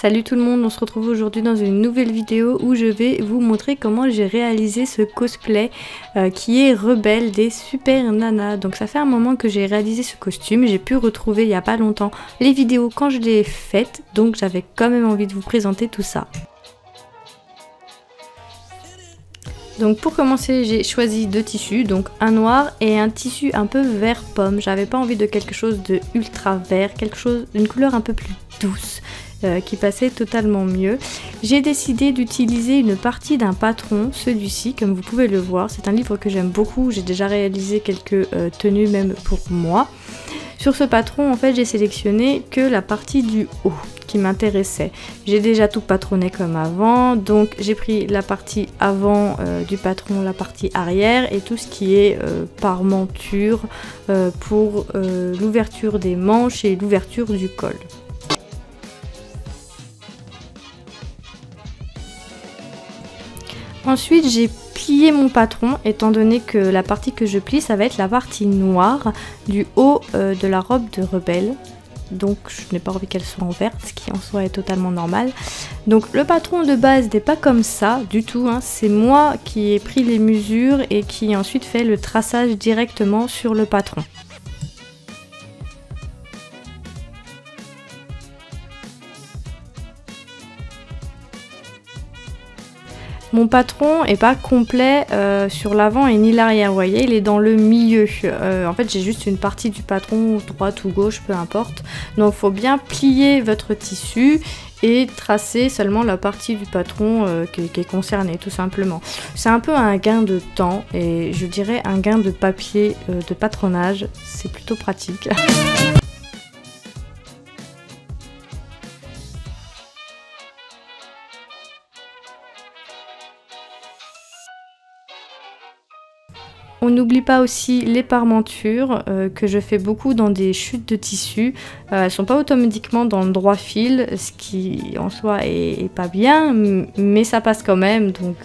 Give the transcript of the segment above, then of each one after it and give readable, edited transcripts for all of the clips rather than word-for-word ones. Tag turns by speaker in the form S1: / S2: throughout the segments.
S1: Salut tout le monde, on se retrouve aujourd'hui dans une nouvelle vidéo où je vais vous montrer comment j'ai réalisé ce cosplay qui est Rebelle des Super Nanas. Donc ça fait un moment que j'ai réalisé ce costume, j'ai pu retrouver il n'y a pas longtemps les vidéos quand je l'ai faite, donc j'avais quand même envie de vous présenter tout ça. Donc pour commencer, j'ai choisi deux tissus, donc un noir et un tissu un peu vert pomme. J'avais pas envie de quelque chose de ultra vert, d'une couleur un peu plus douce qui passait totalement mieux. J'ai décidé d'utiliser une partie d'un patron, celui-ci, comme vous pouvez le voir. C'est un livre que j'aime beaucoup, j'ai déjà réalisé quelques tenues même pour moi. Sur ce patron, en fait, j'ai sélectionné que la partie du haut qui m'intéressait. J'ai déjà tout patronné comme avant, donc j'ai pris la partie avant du patron, la partie arrière et tout ce qui est parmenture pour l'ouverture des manches et l'ouverture du col. Ensuite, j'ai plié mon patron, étant donné que la partie que je plie, ça va être la partie noire du haut de la robe de Rebelle. Donc je n'ai pas envie qu'elle soit en vert, ce qui en soi est totalement normal. Donc le patron de base n'est pas comme ça du tout, hein. C'est moi qui ai pris les mesures et qui ai ensuite fait le traçage directement sur le patron. Mon patron est pas complet sur l'avant et ni l'arrière, vous voyez, il est dans le milieu. En fait, j'ai juste une partie du patron, droite ou gauche, peu importe. Donc, il faut bien plier votre tissu et tracer seulement la partie du patron qui est concernée, tout simplement. C'est un peu un gain de temps et je dirais un gain de papier de patronage. C'est plutôt pratique. On n'oublie pas aussi les parmentures que je fais beaucoup dans des chutes de tissu. Elles sont pas automatiquement dans le droit fil, ce qui en soi est pas bien, mais ça passe quand même. Donc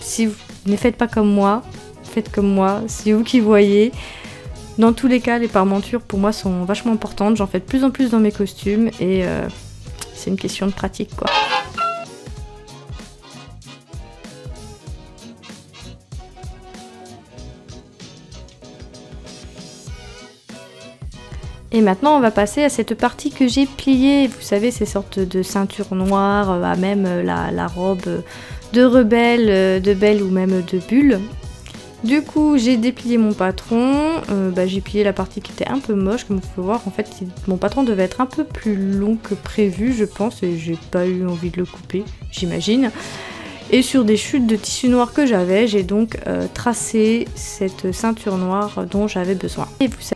S1: si vous ne faites pas comme moi, faites comme moi, c'est vous qui voyez. Dans tous les cas, les parmentures pour moi sont vachement importantes. J'en fais de plus en plus dans mes costumes et c'est une question de pratique, quoi. Et maintenant on va passer à cette partie que j'ai pliée, vous savez ces sortes de ceintures noires, à même la robe de Rebelle, de Belle ou même de Bulle. Du coup j'ai déplié mon patron, j'ai plié la partie qui était un peu moche, comme vous pouvez voir. En fait mon patron devait être un peu plus long que prévu je pense, et j'ai pas eu envie de le couper, j'imagine. Et sur des chutes de tissu noir que j'avais, j'ai donc tracé cette ceinture noire dont j'avais besoin. Et vous savez,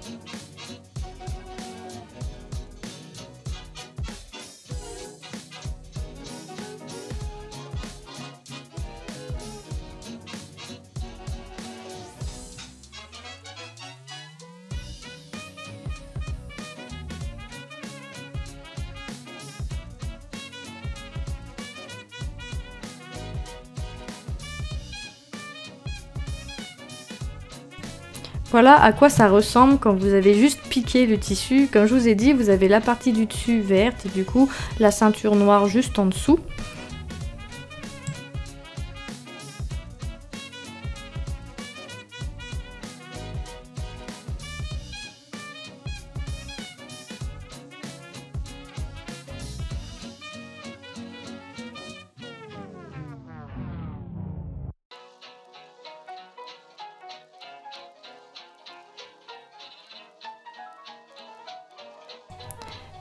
S1: voilà à quoi ça ressemble quand vous avez juste piqué le tissu. Comme je vous ai dit, vous avez la partie du dessus verte et du coup la ceinture noire juste en dessous.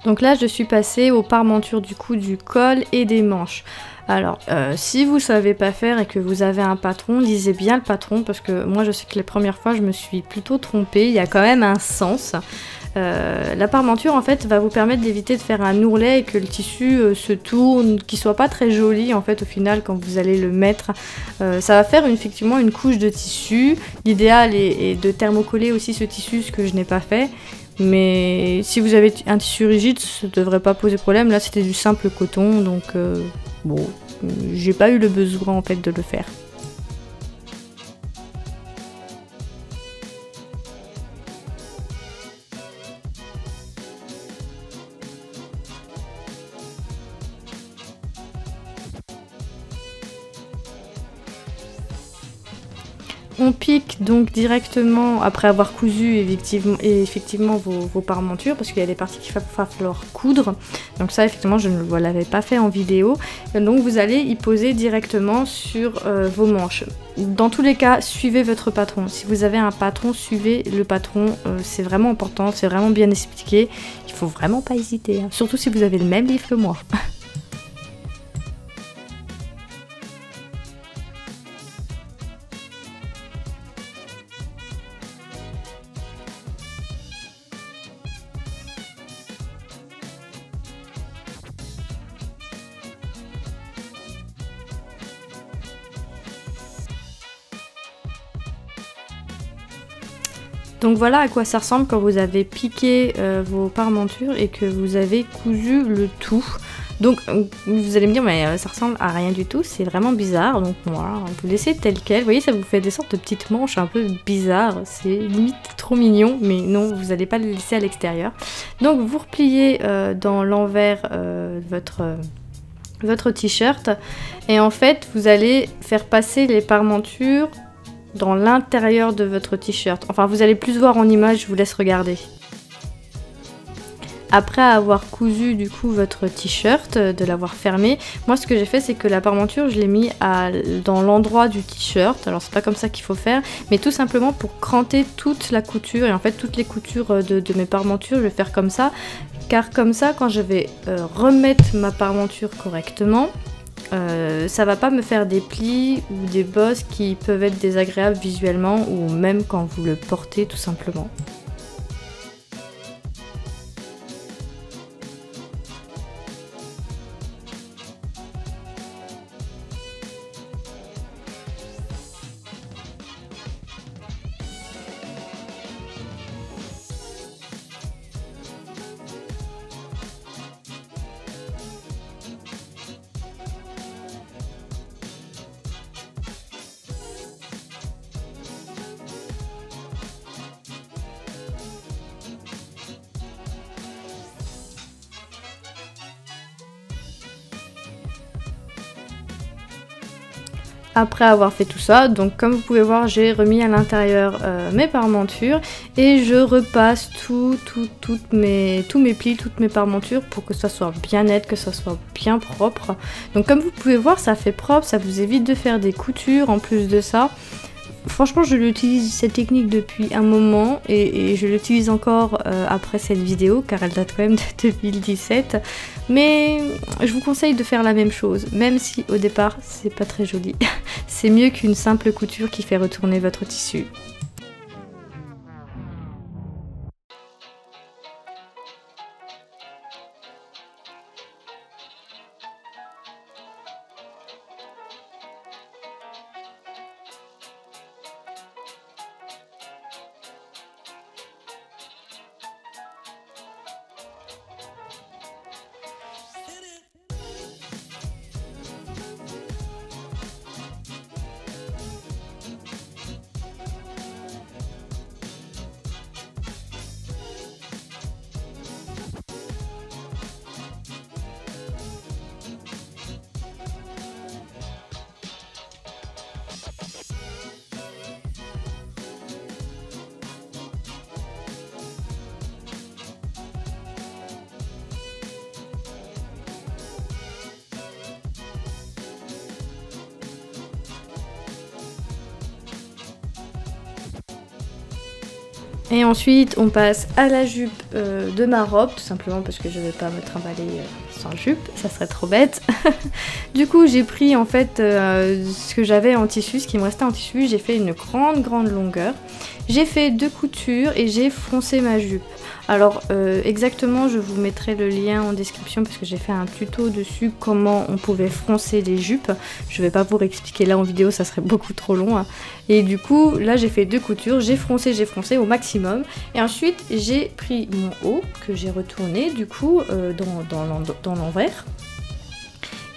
S1: Donc là je suis passée aux parmentures du cou, du col et des manches. Alors si vous savez pas faire et que vous avez un patron, lisez bien le patron parce que moi je sais que les premières fois je me suis plutôt trompée, il y a quand même un sens. La parmenture en fait va vous permettre d'éviter de faire un ourlet et que le tissu se tourne, qu'il soit pas très joli en fait au final quand vous allez le mettre. Ça va faire effectivement une couche de tissu. L'idéal est de thermocoller aussi ce tissu, ce que je n'ai pas fait. Mais si vous avez un tissu rigide, ça ne devrait pas poser problème. Là, c'était du simple coton, donc bon, j'ai pas eu le besoin en fait de le faire. on pique donc directement après avoir cousu effectivement vos parmentures, parce qu'il y a des parties qu'il va falloir coudre. Donc ça effectivement je ne l'avais pas fait en vidéo. Et donc vous allez y poser directement sur vos manches. Dans tous les cas, suivez votre patron. Si vous avez un patron, suivez le patron. C'est vraiment important, c'est vraiment bien expliqué. Il faut vraiment pas hésiter, hein. Surtout si vous avez le même livre que moi. Donc voilà à quoi ça ressemble quand vous avez piqué vos parmentures et que vous avez cousu le tout. Donc vous allez me dire mais ça ressemble à rien du tout, c'est vraiment bizarre. Donc voilà, vous laissez tel quel. Vous voyez, ça vous fait des sortes de petites manches un peu bizarres. C'est limite trop mignon, mais non, vous n'allez pas le laisser à l'extérieur. Donc vous repliez dans l'envers votre t-shirt et en fait vous allez faire passer les parmentures dans l'intérieur de votre t-shirt. Enfin, vous allez plus voir en image, je vous laisse regarder. Après avoir cousu du coup votre t-shirt, de l'avoir fermé, moi ce que j'ai fait c'est que la parmenture je l'ai mis dans l'endroit du t-shirt. Alors c'est pas comme ça qu'il faut faire, mais tout simplement pour cranter toute la couture. Et en fait toutes les coutures de mes parmentures je vais faire comme ça, car comme ça quand je vais remettre ma parmenture correctement, ça va pas me faire des plis ou des bosses qui peuvent être désagréables visuellement ou même quand vous le portez tout simplement. Après avoir fait tout ça, donc comme vous pouvez voir, j'ai remis à l'intérieur mes parmentures et je repasse tous mes plis, toutes mes parmentures pour que ça soit bien net, que ça soit bien propre. Donc comme vous pouvez voir, ça fait propre, ça vous évite de faire des coutures en plus de ça. Franchement, je l'utilise cette technique depuis un moment et je l'utilise encore après cette vidéo car elle date quand même de 2017. Mais je vous conseille de faire la même chose, même si au départ c'est pas très joli. C'est mieux qu'une simple couture qui fait retourner votre tissu. Et ensuite on passe à la jupe de ma robe, tout simplement parce que je ne vais pas me trimballer sans jupe, ça serait trop bête. Du coup j'ai pris en fait ce que j'avais en tissu, ce qui me restait en tissu, j'ai fait une grande longueur. J'ai fait 2 coutures et j'ai froncé ma jupe. Alors exactement, je vous mettrai le lien en description parce que j'ai fait un tuto dessus comment on pouvait froncer les jupes. Je vais pas vous expliquer là en vidéo, ça serait beaucoup trop long, hein. Et du coup là j'ai fait 2 coutures, j'ai froncé au maximum. Et ensuite j'ai pris mon haut que j'ai retourné du coup dans l'envers.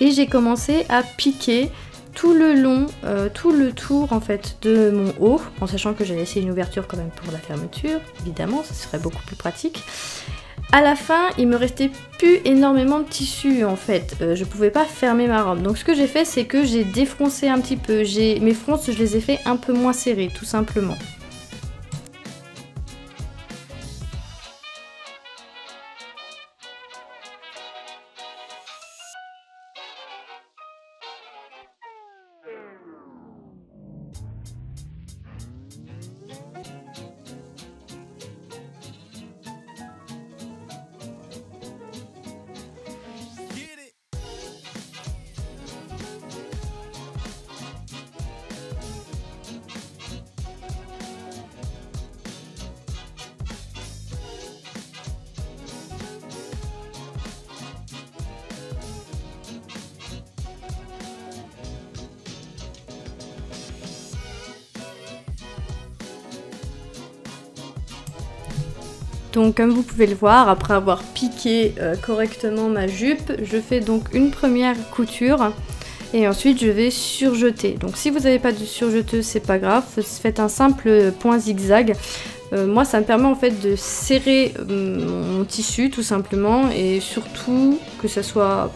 S1: Et j'ai commencé à piquer tout le long, tout le tour en fait de mon haut, en sachant que j'ai laissé une ouverture quand même pour la fermeture, évidemment, ça serait beaucoup plus pratique. À la fin, il me restait plus énormément de tissu en fait. Je pouvais pas fermer ma robe. Donc ce que j'ai fait, c'est que j'ai défroncé un petit peu. Mes fronces, je les ai fait un peu moins serrées, tout simplement. Donc comme vous pouvez le voir, après avoir piqué correctement ma jupe, je fais donc une première couture et ensuite je vais surjeter. Donc si vous n'avez pas de surjeteuse, c'est pas grave, faites un simple point zigzag. Moi ça me permet en fait de serrer mon tissu tout simplement et surtout que ça soit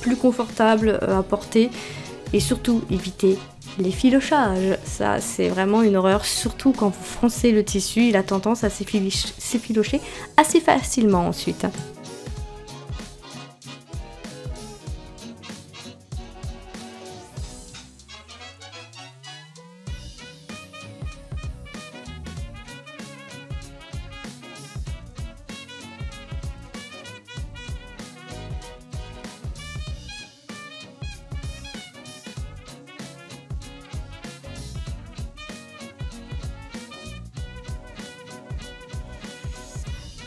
S1: plus confortable à porter et surtout éviter les filochages. Ça c'est vraiment une horreur, surtout quand vous froncez le tissu, il a tendance à s'effilocher assez facilement ensuite.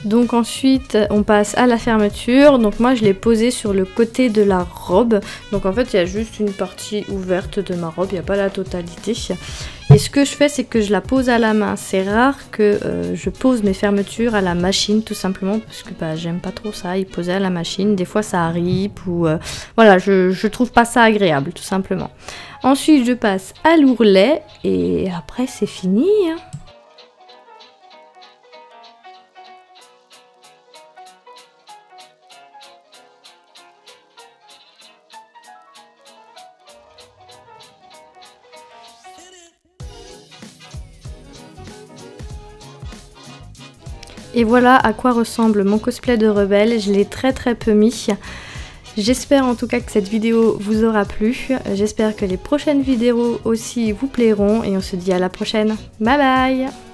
S1: Donc ensuite on passe à la fermeture. Donc moi je l'ai posée sur le côté de la robe. Donc en fait il y a juste une partie ouverte de ma robe, il n'y a pas la totalité. Et ce que je fais c'est que je la pose à la main. C'est rare que je pose mes fermetures à la machine tout simplement parce que j'aime pas trop ça, y poser à la machine. Des fois ça arrive ou voilà, je trouve pas ça agréable tout simplement. Ensuite je passe à l'ourlet et après c'est fini hein. Et voilà à quoi ressemble mon cosplay de rebelle, je l'ai très peu mis. J'espère en tout cas que cette vidéo vous aura plu, j'espère que les prochaines vidéos aussi vous plairont et on se dit à la prochaine. Bye bye!